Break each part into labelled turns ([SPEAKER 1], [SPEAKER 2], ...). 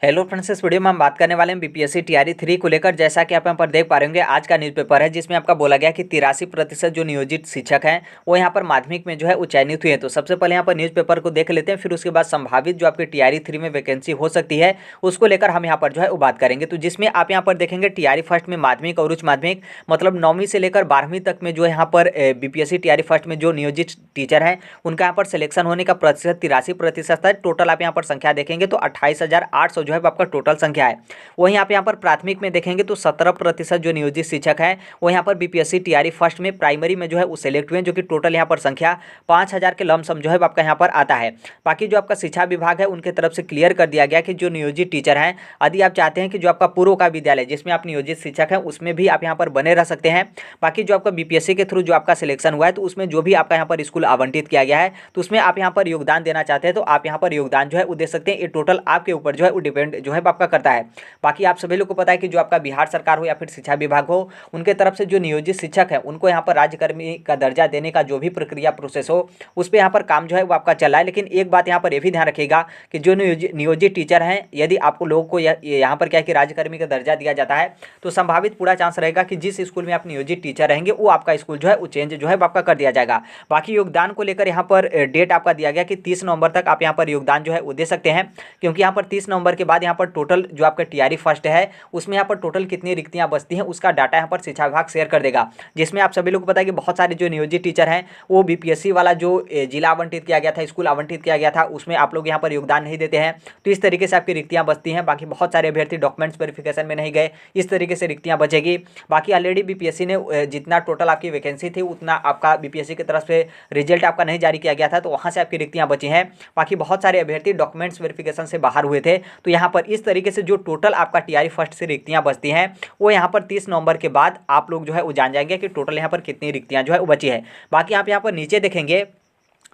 [SPEAKER 1] Hello friends, इस video में हम बात करने वाले हैं बीपीएससी टीआरई 3 को लेकर। जैसा कि आप यहाँ पर देख पा रहे होंगे, आज का न्यूज़पेपर है जिसमें आपका बोला गया कि 83% जो नियोजित शिक्षक हैं वो यहाँ पर माध्यमिक में जो है वो चयनित हुए हैं। तो सबसे पहले यहाँ पर न्यूज़पेपर को देख लेते हैं, फिर उसके बाद संभावित जो आपकी टीआरई 3 में वैकेंसी हो सकती है उसको लेकर हम यहाँ पर जो है वो बात करेंगे। तो जिसमें आप यहाँ पर देखेंगे टीआरई फर्स्ट में माध्यमिक और उच्च माध्यमिक मतलब 9वीं से लेकर 12वीं तक में जो है यहाँ पर बीपीएससी टीआरई फर्स्ट में जो नियोजित टीचर हैं उनका यहाँ पर सिलेक्शन होने का प्रतिशत 83% है। टोटल आप यहाँ पर संख्या देखेंगे तो 28,800 जो है आपका टोटल संख्या है। वहीं आप यहाँ पर प्राथमिक में देखेंगे तो 17% जो नियोजित शिक्षक हैं वो यहाँ पर बीपीएससी टीआरई फर्स्ट में प्राइमरी में जो है वो सिलेक्ट हुए हैं, जो कि टोटल यहाँ पर संख्या 5,000 के लमसम जो है आपका यहाँ पर आता है। बाकी जो आपका शिक्षा विभाग है उनके तरफ से क्लियर कर दिया गया कि जो नियोजित टीचर हैं, यदि आप चाहते हैं कि जो आपका पूर्व का विद्यालय जिसमें आप नियोजित शिक्षक हैं उसमें भी आप यहाँ पर बने रह सकते हैं। बाकी जो आपका बीपीएससी के थ्रू जो आपका सिलेक्शन हुआ है तो उसमें जो भी आपका यहाँ पर स्कूल आवंटित किया गया है तो उसमें आप यहाँ पर योगदान देना चाहते हैं तो आप यहाँ पर योगदान जो है वो दे सकते हैं। ये टोटल आपके ऊपर जो है वो डिपेंड जो है आपका करता है। बाकी आप सभी लोग को पता है कि जो आपका बिहार सरकार हो या फिर शिक्षा विभाग हो उनके तरफ से जो नियोजित शिक्षक है उनको यहाँ पर राज्यकर्मी का दर्जा देने का जो भी प्रक्रिया प्रोसेस हो उस पर यहाँ पर काम जो है वो आपका चल रहा है। लेकिन एक बात यहाँ पर यह भी ध्यान रखिएगा कि जो नियोजित टीचर हैं, यदि आपको लोगों को यहाँ पर क्या है कि राज्यकर्मी का दर्जा दिया जाता है तो संभावित पूरा चांस रहेगा कि जिस स्कूल में आप नियोजित टीचर रहेंगे वो आपका स्कूल जो है वो चेंज जो है आपका कर दिया जाएगा। बाकी योगदान को लेकर यहाँ पर डेट आपका दिया गया कि 30 नवंबर तक आप यहाँ पर योगदान जो है वो दे सकते हैं, क्योंकि यहाँ पर 30 नवंबर के बाद यहाँ पर टोटल जो आपका टीआरई फर्स्ट है उसमें यहाँ पर टोटल कितनी रिक्तियाँ बचती हैं उसका डाटा यहाँ पर शिक्षा विभाग शेयर कर देगा। जिसमें आप सभी लोग को पता है कि बहुत सारे जो नियोजित टीचर हैं वो बीपीएससी वाला जो जिला आवंटित किया गया था, स्कूल आवंटित किया गया था, उसमें आप लोग यहाँ पर योगदान नहीं देते हैं तो इस तरीके से आपकी रिक्तियाँ बचती हैं। बाकी बहुत सारे अभ्यर्थी डॉक्यूमेंट्स वेरिफिकेशन में नहीं गए, इस तरीके से रिक्तियाँ बचेगी। बाकी ऑलरेडी बीपीएससी ने जितना टोटल आपकी वैकेंसी थी उतना आपका बीपीएससी की तरफ से रिजल्ट आपका नहीं जारी किया गया था तो वहाँ से आपकी रिक्तियाँ बची हैं। बाकी बहुत सारे अभ्यर्थी डॉक्यूमेंट्स वेरिफिकेशन से बाहर हुए थे तो यहाँ पर इस तरीके से जो टोटल आपका टीआरई फर्स्ट से रिक्तियाँ बचती हैं वो यहाँ पर 30 नवंबर के बाद आप लोग जो है वो जान जाएंगे कि टोटल यहाँ पर कितनी रिक्तियाँ जो है वो बची है। बाकी आप यहाँ पर नीचे देखेंगे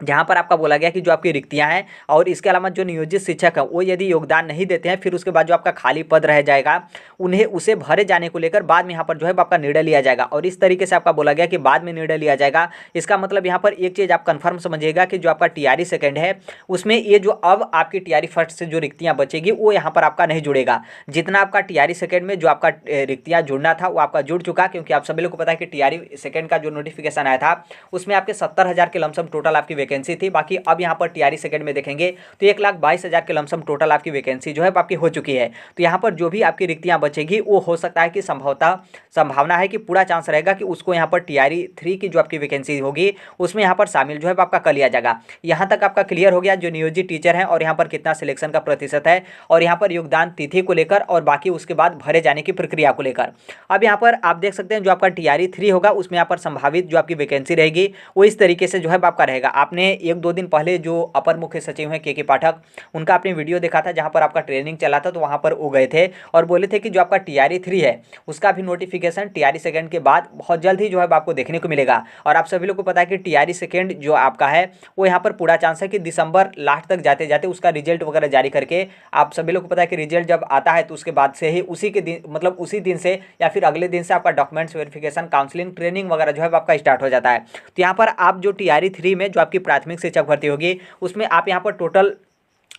[SPEAKER 1] जहाँ पर आपका बोला गया कि जो आपकी रिक्तियाँ हैं और इसके अलावा जो नियोजित शिक्षक हैं वो यदि योगदान नहीं देते हैं फिर उसके बाद जो आपका खाली पद रह जाएगा उन्हें उसे भरे जाने को लेकर बाद में यहाँ पर जो है आपका निर्णय लिया जाएगा। और इस तरीके से आपका बोला गया कि बाद में निर्णय लिया जाएगा, इसका मतलब यहाँ पर एक चीज़ आप कंफर्म समझिएगा कि जो आपका टीआरई सेकेंड है उसमें ये जो अब आपकी टीआरई फर्स्ट से जो रिक्तियाँ बचेगी वो यहाँ पर आपका नहीं जुड़ेगा। जितना आपका टीआरई सेकेंड में जो आपका रिक्तियाँ जुड़ना था वो आपका जुड़ चुका, क्योंकि आप सभी लोग को पता है कि टीआरई सेकेंड का जो नोटिफिकेशन आया था उसमें आपके 70,000 के लमसम टोटल आपकी वैकेंसी थी। बाकी अब यहाँ पर टीआरई सेकंड में देखेंगे तो 1,22,000 के लमसम टोटल आपकी वैकेंसी जो है आपकी हो चुकी है। तो यहाँ पर जो भी आपकी रिक्तियाँ बचेगी वो हो सकता है कि संभावना है कि पूरा चांस रहेगा कि उसको यहाँ पर टीआरई 3 की जो आपकी वैकेंसी होगी उसमें यहाँ पर शामिल जो है आपका कर लिया जाएगा। यहाँ तक आपका क्लियर हो गया जो नियोजित टीचर हैं और यहाँ पर कितना सिलेक्शन का प्रतिशत है और यहाँ पर योगदान तिथि को लेकर और बाकी उसके बाद भरे जाने की प्रक्रिया को लेकर। अब यहाँ पर आप देख सकते हैं जो आपका टीआरई 3 होगा उसमें यहाँ पर संभावित जो आपकी वैकेंसी रहेगी वो इस तरीके से जो है आपका रहेगा। आपने 1-2 दिन पहले जो अपर मुख्य सचिव हैं के पाठक, उनका आपने वीडियो देखा था जहां पर आपका ट्रेनिंग चला था तो वहां पर वो गए थे और बोले थे कि जो आपका टीआरई 3 है उसका भी नोटिफिकेशन टीआरई सेकंड के बाद बहुत जल्द ही जो है आपको देखने को मिलेगा। और आप सभी लोग को पता है कि टीआरई सेकंड जो आपका है वो यहाँ पर पूरा चांस है कि दिसंबर लास्ट तक जाते जाते उसका रिजल्ट वगैरह जारी करके, आप सभी लोग को पता है कि रिजल्ट जब आता है तो उसके बाद से ही उसी के दिन मतलब उसी दिन से या फिर अगले दिन से आपका डॉक्यूमेंट्स वेरिफिकेशन, काउंसलिंग, ट्रेनिंग वगैरह जो है आपका स्टार्ट हो जाता है। तो यहाँ पर आप जो टीआरई 3 में जो आपकी प्राथमिक शिक्षक भर्ती होगी उसमें आप यहाँ पर टोटल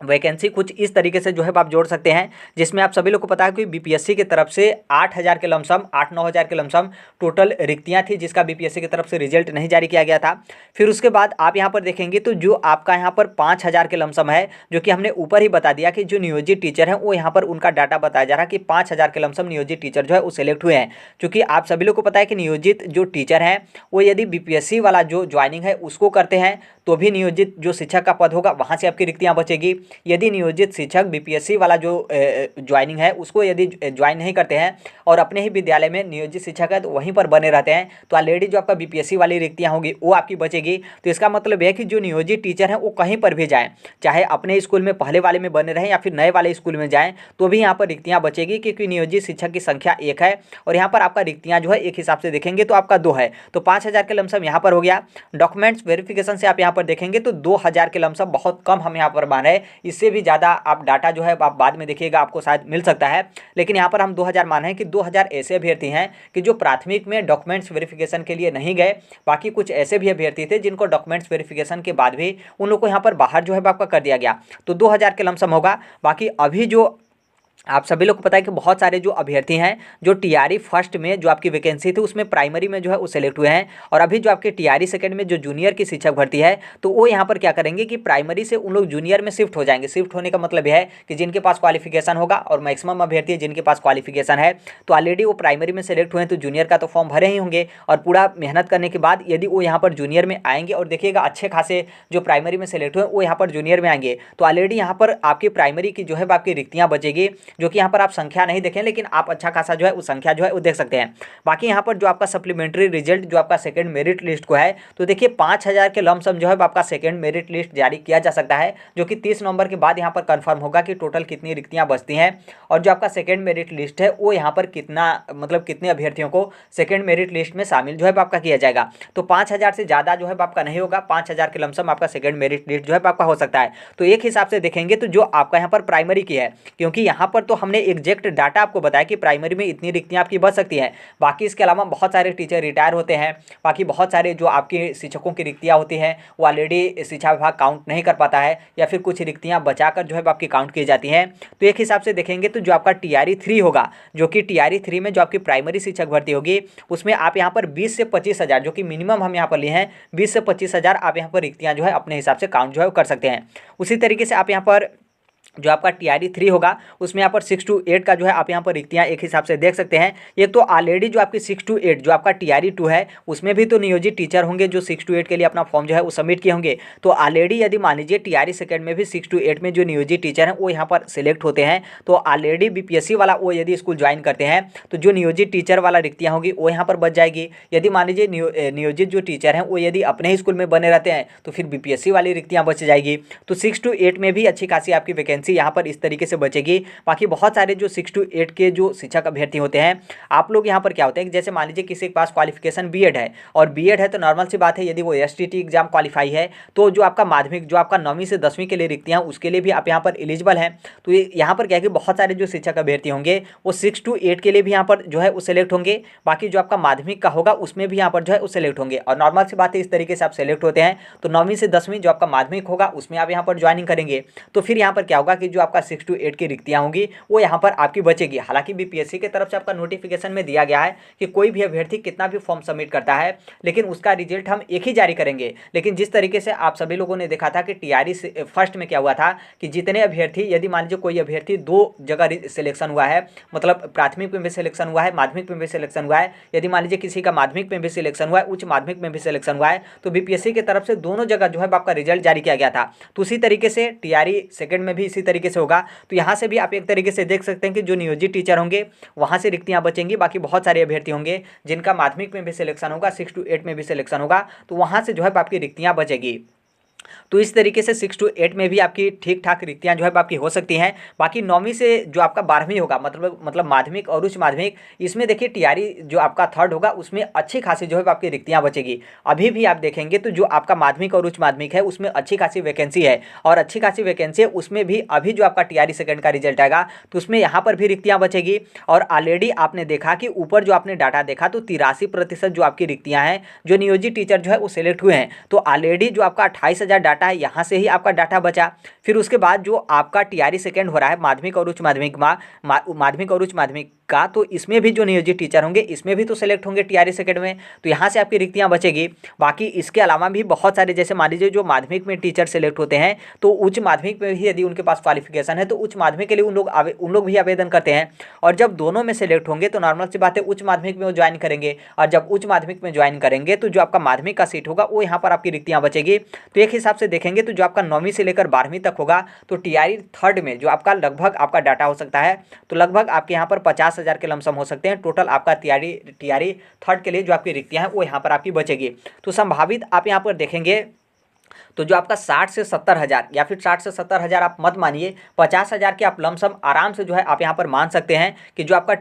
[SPEAKER 1] वैकेंसी कुछ इस तरीके से जो है आप जोड़ सकते हैं, जिसमें आप सभी लोग को पता है कि बीपीएससी की तरफ से 8,000 के लमसम 8-9,000 के लमसम टोटल रिक्तियां थी जिसका बीपीएससी की तरफ से रिजल्ट नहीं जारी किया गया था। फिर उसके बाद आप यहां पर देखेंगे तो जो आपका यहां पर 5,000 के लमसम है, जो कि हमने ऊपर ही बता दिया कि जो नियोजित टीचर हैं वो यहाँ पर उनका डाटा बताया जा रहा है कि 5,000 के लमसम नियोजित टीचर जो है वो सिलेक्ट हुए हैं। क्योंकि आप सभी लोग को पता है कि नियोजित जो टीचर हैं वो यदि बीपीएससी वाला जो ज्वाइनिंग है उसको करते हैं तो भी नियोजित जो शिक्षक का पद होगा वहाँ से आपकी रिक्तियाँ बचेगी। यदि नियोजित शिक्षक बीपीएससी वाला जो ज्वाइनिंग है उसको यदि ज्वाइन नहीं करते हैं और अपने ही विद्यालय में नियोजित शिक्षक है तो वहीं पर बने रहते हैं तो ऑलरेडी जो आपका बीपीएससी वाली रिक्तियाँ होगी वो आपकी बचेगी। तो इसका मतलब है कि जो नियोजित टीचर हैं वो कहीं पर भी जाएँ, चाहे अपने स्कूल में पहले वाले में बने रहें या फिर नए वाले स्कूल में जाएँ तो भी यहाँ पर रिक्तियाँ बचेगी, क्योंकि नियोजित शिक्षक की संख्या 1 है और यहाँ पर आपका रिक्तियाँ जो है एक हिसाब से देखेंगे तो आपका 2 है। तो 5,000 के लमसम यहाँ पर हो गया। डॉक्यूमेंट्स वेरिफिकेशन से आप यहाँ पर देखेंगे तो 2,000 के लमसम बहुत कम हम यहाँ पर मान रहे हैं, इससे भी ज़्यादा आप डाटा जो है आप बाद में देखिएगा आपको शायद मिल सकता है, लेकिन यहाँ पर हम 2,000 मान रहे हैं कि 2,000 ऐसे अभ्यर्थी हैं कि जो प्राथमिक में डॉक्यूमेंट्स वेरिफिकेशन के लिए नहीं गए। बाकी कुछ ऐसे भी अभ्यर्थी थे जिनको डॉक्यूमेंट्स वेरिफिकेशन के बाद भी उन लोग को यहाँ पर बाहर जो है आपका कर दिया गया, तो 2,000 के लमसम होगा। बाकी अभी जो आप सभी लोग को पता है कि बहुत सारे जो अभ्यर्थी हैं जो टीआरई फर्स्ट में जो आपकी वैकेंसी थी उसमें प्राइमरी में जो है वो सिलेक्ट हुए हैं, और अभी जो आपके टीआरई सेकंड में जो जूनियर की शिक्षक भर्ती है तो वो यहाँ पर क्या करेंगे कि प्राइमरी से उन लोग जूनियर में शिफ्ट हो जाएंगे। शिफ्ट होने का मतलब यह है कि जिनके पास क्वालिफिकेशन होगा, और मैक्सिमम अभ्यर्थी जिनके पास क्वालिफिकेशन है तो ऑलरेडी वो प्राइमरी में सेलेक्ट हुए हैं तो जूनियर का तो फॉर्म भरे ही होंगे, और पूरा मेहनत करने के बाद यदि वो यहाँ पर जूनियर में आएंगे और देखिएगा अच्छे खासे जो प्राइमरी में सेलेक्ट हुए वो यहाँ पर जूनियर में आएंगे तो ऑलरेडी यहाँ पर आपकी प्राइमरी की जो है आपकी रिक्तियाँ बचेगी, जो कि यहाँ पर आप संख्या नहीं देखें लेकिन आप अच्छा खासा जो है उस संख्या जो है वो देख सकते हैं। बाकी यहाँ पर जो आपका सप्लीमेंट्री रिजल्ट जो आपका सेकंड मेरिट लिस्ट को है तो देखिए 5,000 के लमसम जो है आपका सेकंड मेरिट लिस्ट जारी किया जा सकता है, जो कि 30 नवंबर के बाद यहाँ पर कंफर्म होगा कि टोटल कितनी रिक्तियाँ बचती हैं, और जो आपका सेकंड मेरिट लिस्ट है वो यहाँ पर कितना मतलब कितने अभ्यर्थियों को सेकंड मेरिट लिस्ट में शामिल जो है आपका किया जाएगा। तो 5,000 से ज़्यादा जो है आपका नहीं होगा, 5,000 के लमसम आपका सेकंड मेरिट लिस्ट जो है आपका हो सकता है। तो एक हिसाब से देखेंगे तो जो आपका यहाँ पर प्राइमरी की है, क्योंकि यहाँ पर तो हमने एग्जैक्ट डाटा आपको बताया कि प्राइमरी में इतनी रिक्तियाँ आपकी बच सकती हैं, बाकी इसके अलावा बहुत सारे टीचर रिटायर होते हैं, बाकी बहुत सारे जो आपके शिक्षकों की रिक्तियाँ होती हैं वो ऑलरेडी शिक्षा विभाग काउंट नहीं कर पाता है, या फिर कुछ रिक्तियाँ बचाकर जो है आपकी काउंट की जाती हैं। तो एक हिसाब से देखेंगे तो जो आपका टीआरई 3 होगा, जो कि टीआरई 3 में जो आपकी प्राइमरी शिक्षक भर्ती होगी उसमें आप यहाँ पर 20 से 25,000 जो कि मिनिमम हम यहाँ पर लिए हैं 20 से 25,000 आप यहाँ पर रिक्तियाँ जो है अपने हिसाब से काउंट जो है कर सकते हैं। उसी तरीके से आप यहाँ पर जो आपका टीआरई 3 होगा उसमें यहाँ पर 6 to 8 का जो है आप यहाँ पर रिक्तियाँ एक हिसाब से देख सकते हैं। ये तो ऑलरेडी जो आपकी 6 to 8 जो आपका टीआरई 2 है उसमें भी तो नियोजित टीचर होंगे जो 6 to 8 के लिए अपना फॉर्म जो है वो सबमिट किए होंगे। तो ऑलरेडी यदि मान लीजिए टीआरई सेकंड में भी 6 to 8 में जो नियोजित टीचर हैं वो यहाँ पर सिलेक्ट होते हैं तो ऑलरेडी बीपीएससी वाला वो यदि स्कूल ज्वाइन करते हैं तो जो नियोजित टीचर वाला रिक्तियाँ होगी वो यहाँ पर बच जाएगी। यदि मान लीजिए नियोजित जो टीचर हैं वो यदि अपने ही स्कूल में बने रहते हैं तो फिर बीपीएससी वाली रिक्तियाँ बच जाएगी। तो 6 to 8 में भी अच्छी खासी आपकी वैकेंसी यहाँ पर इस तरीके से बचेगी। बाकी बहुत सारे जो 6 to 8 के जो शिक्षक अभ्यर्थी होते हैं, आप लोग यहाँ पर क्या होते हैं कि जैसे मान लीजिए किसी के पास क्वालिफिकेशन बीएड है, और बीएड है तो नॉर्मल सी बात है यदि वो एसटीटी एग्जाम क्वालिफाई है तो जो आपका माध्यमिक जो आपका 9वीं से 10वीं के लिए रिक्तियाँ उसके लिए भी आप यहाँ पर एलिजिबल हैं। तो यहाँ पर क्या है कि बहुत सारे जो शिक्षक अभ्यर्थी होंगे वो 6 to 8 के लिए भी यहाँ पर जो है वो सेलेक्ट होंगे, बाकी जो आपका माध्यमिक का होगा उसमें भी यहाँ पर जो है वो सेलेक्ट होंगे। और नॉर्मल सी बात है इस तरीके से आप सेलेक्ट होते हैं तो 9वीं से 10वीं जो आपका माध्यमिक होगा उसमें आप यहाँ पर ज्वाइनिंग करेंगे। तो फिर यहाँ पर क्या होगा कि जो आपका 6 to 8 की रिक्तियाँ होंगी वो यहाँ पर आपकी बचेगी। हालांकि बीपीएससी की तरफ से आपका नोटिफिकेशन में दिया गया है कि कोई भी अभ्यर्थी कितना भी फॉर्म सबमिट करता है लेकिन उसका रिजल्ट हम एक ही जारी करेंगे। लेकिन जिस तरीके से आप सभी लोगों ने देखा था कि टीआरई फर्स्ट में क्या हुआ था कि जितने अभ्यर्थी यदि मान लीजिए कोई अभ्यर्थी 2 जगह सिलेक्शन हुआ है, मतलब प्राथमिक में भी सिलेक्शन हुआ है, माध्यमिक में भी सिलेक्शन हुआ है, यदि मान लीजिए किसी का माध्यमिक में भी सिलेक्शन हुआ है, उच्च माध्यमिक में भी सिलेक्शन हुआ है, तो बीपीएससी की तरफ से दोनों जगह जो है आपका रिजल्ट जारी किया गया था। तो उसी तरीके से टीआरई सेकंड में भी इसी तरीके से होगा। तो यहाँ से भी आप एक तरीके से देख सकते हैं कि जो नियोजित टीचर होंगे वहाँ से रिक्तियाँ बचेंगी। बाकी बहुत सारे अभ्यर्थी होंगे जिनका माध्यमिक में भी सिलेक्शन होगा, 6 to 8 में भी सिलेक्शन होगा, तो वहाँ से जो है आपकी रिक्तियाँ बचेगी। तो इस तरीके से 6 to 8 में भी आपकी ठीक ठाक रिक्तियाँ जो है आपकी हो सकती हैं। बाकी 9वीं से जो आपका 12वीं होगा, मतलब माध्यमिक और उच्च माध्यमिक, इसमें देखिए टीआरई जो आपका थर्ड होगा उसमें अच्छी खासी जो है आपकी रिक्तियाँ बचेगी। अभी भी आप देखेंगे तो जो आपका माध्यमिक और उच्च माध्यमिक है उसमें अच्छी खासी वैकेंसी है, और अच्छी खासी वैकेंसी है उसमें भी अभी जो आपका टीआरई सेकंड का रिजल्ट आएगा तो उसमें यहाँ पर भी रिक्तियाँ बचेगी। और ऑलरेडी आपने देखा कि ऊपर जो आपने डाटा देखा तो 83% जो आपकी रिक्तियाँ हैं जो नियोजित टीचर जो है वो सिलेक्ट हुए हैं। तो ऑलरेडी जो आपका 28,000 डाटा है यहाँ से ही आपका डाटा बचा। फिर उसके बाद जो आपका टीआरई सेकंड हो रहा है माध्यमिक और उच्च माध्यमिक माध्यमिक और उच्च माध्यमिक का, तो इसमें भी जो नियोजित टीचर होंगे इसमें भी तो सेलेक्ट होंगे टीआरई सेकंड में, तो यहाँ से आपकी रिक्तियाँ बचेगी। बाकी इसके अलावा भी बहुत सारे, जैसे मान लीजिए जो माध्यमिक में टीचर सेलेक्ट होते हैं तो उच्च माध्यमिक में भी यदि उनके पास क्वालिफिकेशन है तो उच्च माध्यमिक के लिए उन लोग भी आवेदन करते हैं। और जब दोनों में सेलेक्ट होंगे तो नॉर्मल सी बात है उच्च माध्यमिक में वो ज्वाइन करेंगे, और जब उच्च माध्यमिक में ज्वाइन करेंगे तो जो आपका माध्यमिक का सीट होगा वो यहाँ पर आपकी रिक्तियाँ बचेगी। तो एक हिसाब से देखेंगे तो जो आपका 9वीं से लेकर 12वीं तक होगा तो टीआरई थर्ड में जो आपका लगभग आपका डाटा हो सकता है तो लगभग आपके यहाँ पर 50,000 के लमसम हो सकते हैं टोटल आपका टीआरई थर्ड के लिए जो आपकी रिक्तियाँ हैं वो यहाँ पर आपकी बचेगी। तो संभावित आप यहाँ पर देखेंगे तो जो आपका 60 से 70,000 या फिर 60 से 70,000 आप मत मानिए, 50,000 के आप लमसम आराम से जो है आप यहाँ पर मान सकते हैं कि जो आपका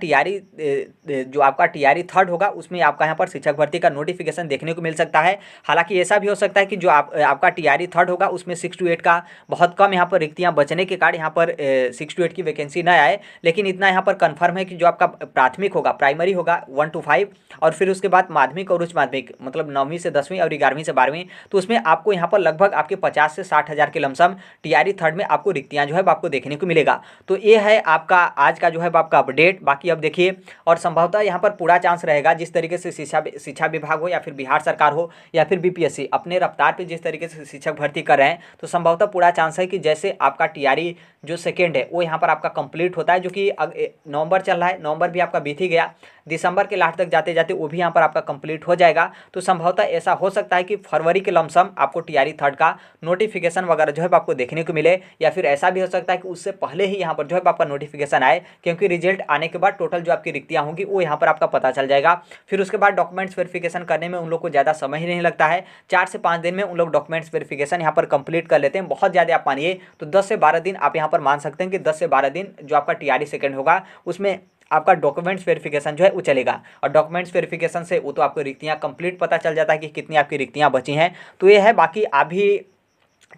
[SPEAKER 1] टीआरई थर्ड होगा उसमें आपका यहाँ पर शिक्षक भर्ती का नोटिफिकेशन देखने को मिल सकता है। हालांकि ऐसा भी हो सकता है कि जो आपका टीआरई थर्ड होगा उसमें 6 to 8 का बहुत कम यहाँ पर रिक्तियाँ बचने के कारण यहाँ पर 6 to 8 की वैकेंसी न आए, लेकिन इतना यहाँ पर कन्फर्म है कि जो आपका प्राथमिक होगा, प्राइमरी होगा 1 to 5, और फिर उसके बाद माध्यमिक और उच्च माध्यमिक मतलब 9वीं से 10वीं और 11वीं से 12वीं, तो उसमें आपको यहाँ पर लगभग लगभग आपके 50 से 60 हज़ार के लमसम टीआरई थर्ड में आपको रिक्तियाँ जो है आपको देखने को मिलेगा। तो ये है आपका आज का जो है आपका अपडेट। बाकी अब देखिए, और संभवतः यहाँ पर पूरा चांस रहेगा जिस तरीके से शिक्षा विभाग हो या फिर बिहार सरकार हो या फिर बीपीएससी अपने रफ्तार पे जिस तरीके से शिक्षक भर्ती कर रहे हैं, तो संभवतः पूरा चांस है कि जैसे आपका टीआरई जो सेकेंड है वो यहाँ पर आपका कंप्लीट होता है, जो कि नवंबर चल रहा है, नवंबर भी आपका बीत ही गया, दिसंबर के लास्ट तक जाते जाते वो भी यहाँ पर आपका कंप्लीट हो जाएगा। तो संभवतः ऐसा हो सकता है कि फरवरी के लमसम आपको टीआरई थर्ड का नोटिफिकेशन वगैरह जो है आपको देखने को मिले, या फिर ऐसा भी हो सकता है कि उससे पहले ही यहाँ पर जो है आपका नोटिफिकेशन आए, क्योंकि रिजल्ट आने के बाद टोटल जो आपकी रिक्तियाँ होंगी वो यहाँ पर आपका पता चल जाएगा। फिर उसके बाद डॉक्यूमेंट्स वेरिफिकेशन करने में उन लोग को ज़्यादा समय ही नहीं लगता है, 4 से 5 दिन में उन लोग डॉक्यूमेंट्स वेरिफिकेशन यहाँ पर कंप्लीट कर लेते हैं। बहुत ज़्यादा आप मानिए तो 10 से 12 दिन आप यहाँ पर मान सकते हैं कि 10 से 12 दिन जो आपका टीआरई सेकेंड होगा उसमें आपका डॉक्यूमेंट्स वेरिफिकेशन जो है वो चलेगा। और डॉक्यूमेंट्स वेरिफिकेशन से वो तो आपको रिक्तियाँ कंप्लीट पता चल जाता है कि कितनी आपकी रिक्तियाँ बची हैं। तो ये है, बाकी अभी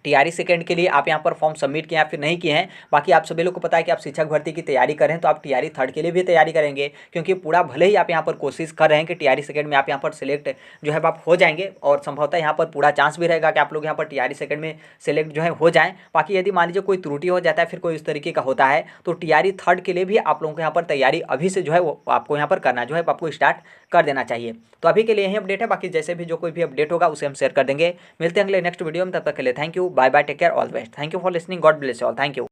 [SPEAKER 1] टीआरई सेकेंड के लिए आप यहाँ पर फॉर्म सबमिट किए या फिर नहीं किए हैं। बाकी आप सभी लोग को पता है कि आप शिक्षक भर्ती की तैयारी करें तो आप टीआरई थर्ड के लिए भी तैयारी करेंगे, क्योंकि पूरा भले ही आप यहाँ पर कोशिश कर रहे हैं कि टीआरई सेकेंड में आप यहाँ पर सिलेक्ट जो है आप हो जाएंगे, और संभवतः यहाँ पर पूरा चांस भी रहेगा कि आप लोग यहाँ पर टीआरई सेकेंड में सिलेक्ट जो है हो जाएँ। बाकी यदि मान लीजिए कोई त्रुटि हो जाता है, फिर कोई इस तरीके का होता है, तो टीआरई थर्ड के लिए भी आप लोगों को यहाँ पर तैयारी अभी से जो है वो आपको यहाँ पर करना जो है आपको स्टार्ट कर देना चाहिए। तो अभी के लिए यही अपडेट है, बाकी जैसे भी जो कोई भी अपडेट होगा उसे हम शेयर कर देंगे। मिलते हैं अगले नेक्स्ट वीडियो में, तब तक के लिए thank you, bye bye, take care, all the best, thank you for listening, God bless you all, thank you.